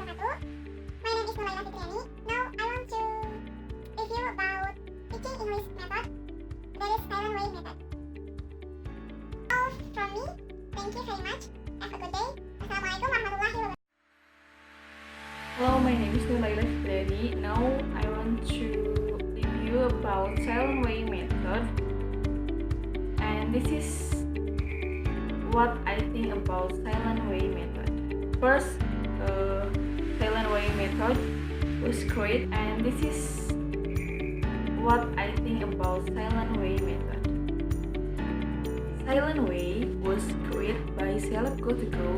wabarakatuh. My name is Nurlaila Fitriani. Now I want to review about teaching English method. That is silent way method. All from me. Thank you very much. Have a good day. Assalamualaikum warahmatullahi wabarakatuh. Hello, my name is Nurlaila Studi. Now I want to review about silent way method, and this is what I think about silent way method. First, silent way method was created, and this is what I think about silent way method. Silent way was created by Self Gotigo,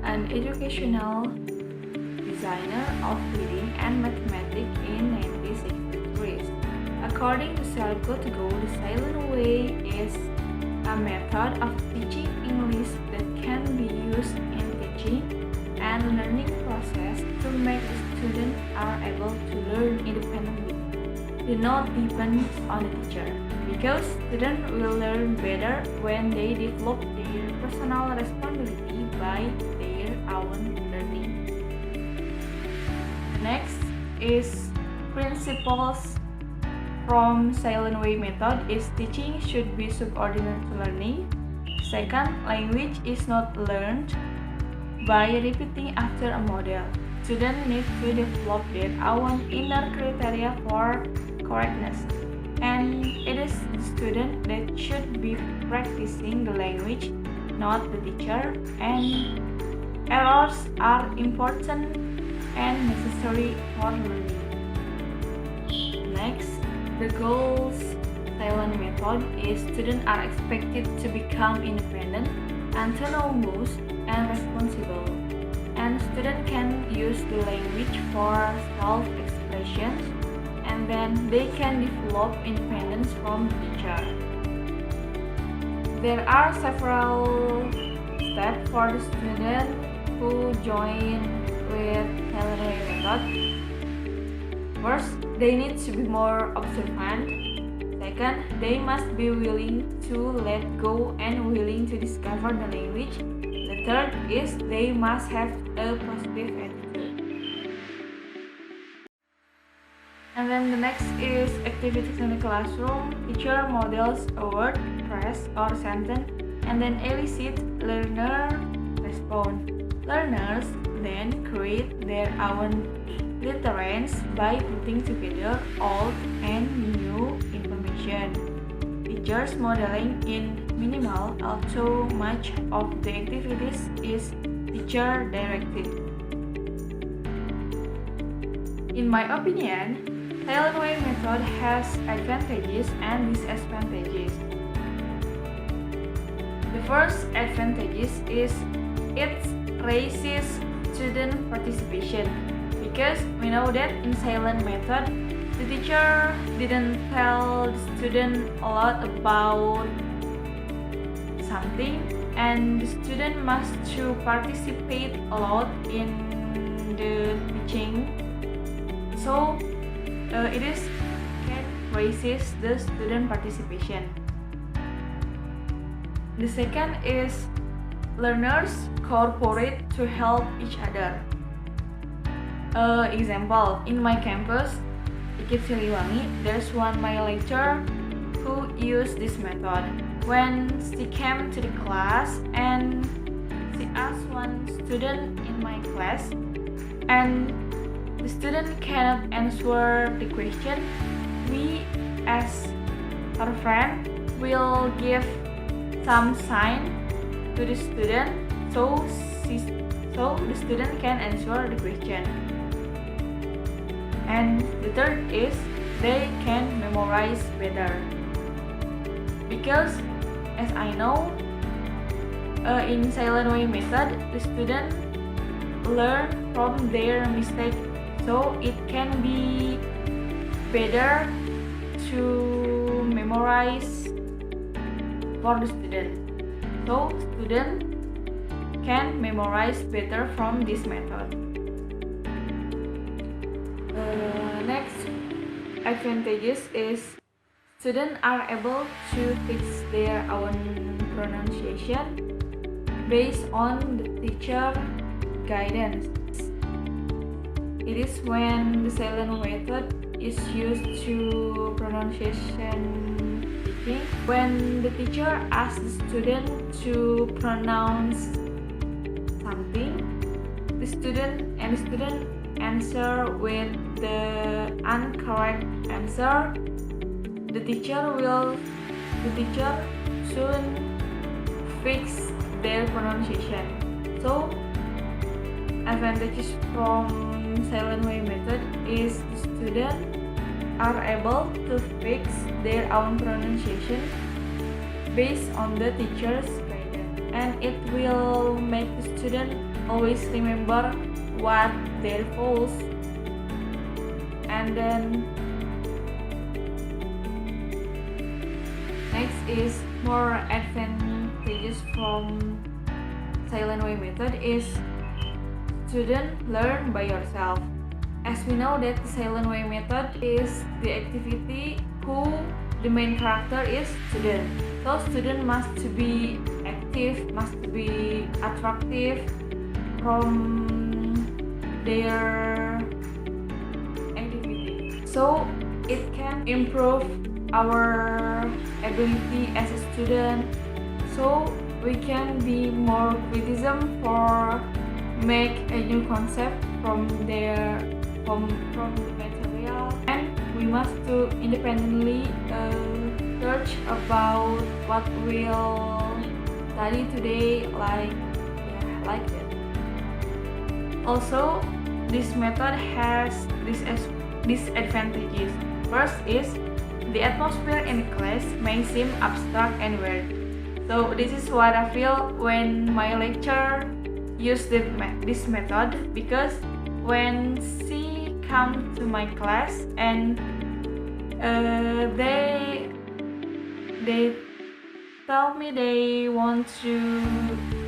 an educational designer of reading and mathematics in 1963. According to Self Gotigo, the silent way is a method of teaching English that can be used in teaching and learning process to make the students are able to learn independently, do not depend on the teacher, because students will learn better when they develop their personal responsibility by their own learning. Next is principles from silent way method is teaching should be subordinate to learning. Second, language is not learned by repeating after a model. Students need to develop their own inner criteria for correctness, and it is the student that should be practicing the language, not the teacher, and errors are important and necessary for learning. Next, the goals silent method is students are expected to become independent, autonomous, and responsible, and students can use the language for self-expression, and then they can develop independence from the teacher. There are several steps for the student who join with silent way method. First, they need to be more observant. Second, they must be willing to let go and willing to discover the language. The third is they must have a positive attitude. And then the next is activities in the classroom. Teacher models a word, phrase, or sentence and then elicit learner response. Learners then create their own literations by putting together old and new information. Teachers modeling in minimal, although much of the activities is teacher directed. In my opinion, silent way method has advantages and disadvantages. The first advantage is it raises student participation, because we know that in silent method the teacher didn't tell the student a lot about something, and the student must to participate a lot in the teaching, so it raises the student participation. The second is learners cooperate to help each other. Example, in my campus, Fitriani, there's one my lecturer who used this method. When she came to the class and she asked one student in my class, and the student cannot answer the question, we as her friend will give some sign to the student so the student can answer the question. And the third is they can memorize better, because as I know, in silent way method the student learn from their mistake, so it can be better to memorize for the student, so student can memorize better from this method. Next advantages is students are able to fix their own pronunciation based on the teacher guidance. It is when the silent method is used to pronunciation teaching. When the teacher asks the student to pronounce something, the student answer with the incorrect answer. The teacher soon fix their pronunciation. So, advantages from silent way method is the students are able to fix their own pronunciation based on the teacher's guidance, and it will make the student always remember what their faults. And then next is more advantages from silent way method is student learn by yourself. As we know that the silent way method is the activity who the main character is student. So student must to be active, must to be attractive from their activity. So it can improve our ability as a student. So we can be more criticism for make a new concept from the material, and we must to independently search about what we'll study today, like that. Also, this method has disadvantages. First is the atmosphere in class may seem abstract and weird. So this is what I feel when my lecturer use this method, because when she come to my class and they tell me they want to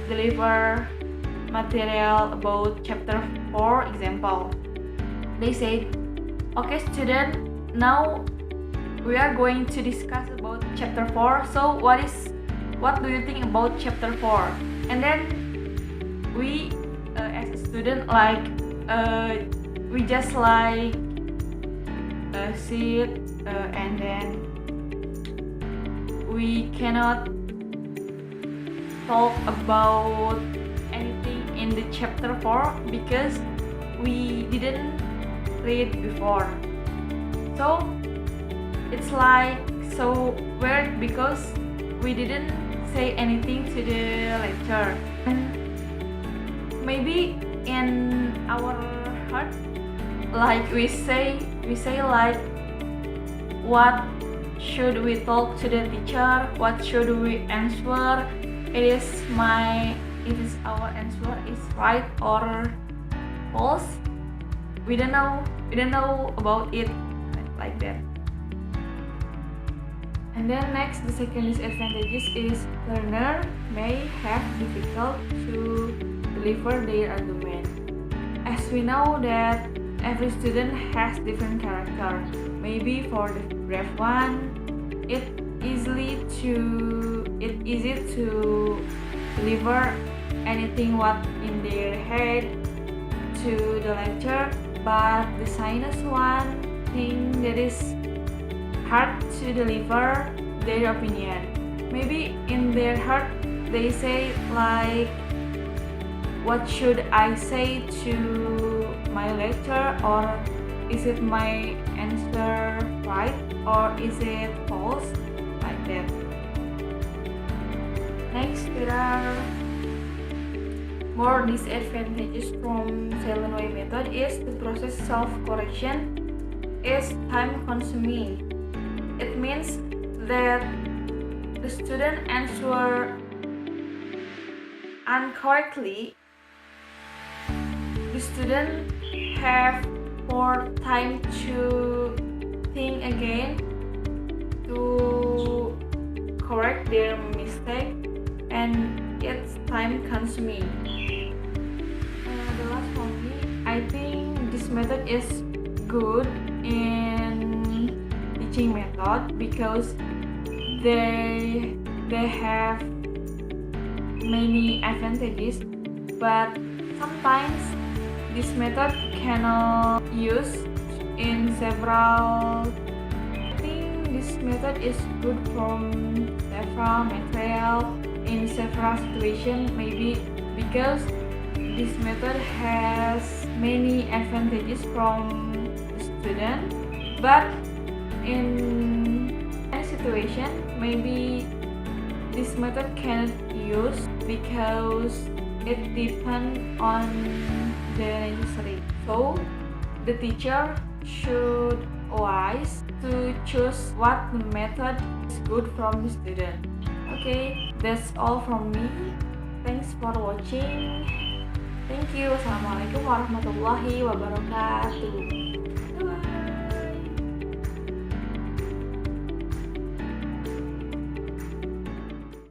deliver material about chapter 4 example. They said, okay student, now we are going to discuss about chapter 4, so what do you think about chapter 4? And then we as a student we just sit and then we cannot talk about anything in the chapter 4 because we didn't read before. So it's so weird because we didn't say anything to the lecturer. And maybe in our heart, we say what should we talk to the teacher, what should we answer, it is our answer is right or false. We don't know about it like that. And then next, the second disadvantage is learner may have difficult to deliver their argument. As we know that every student has different character. Maybe for the brave one, it's easy to deliver anything what in their head to the lecturer, but the science one think that is hard to deliver their opinion. Maybe in their heart they say what should I say to my lecturer, or is it my answer right or is it false, like that. Next, there are more disadvantages from silent way method is the process self-correction is time consuming. It means that the student answer incorrectly. The student have more time to think again to correct their mistake, and it's time consuming. The last for me, I think this method is good in teaching method because they have many advantages, but sometimes this method cannot use in several. I think this method is good from several material in several situations, maybe because this method has many advantages from the student, but in any situation maybe this method cannot use because it depends on the necessary. So the teacher should wise to choose what method is good from the student. Okay, that's all from me. Thanks for watching. Thank you. Assalamualaikum warahmatullahi wabarakatuh.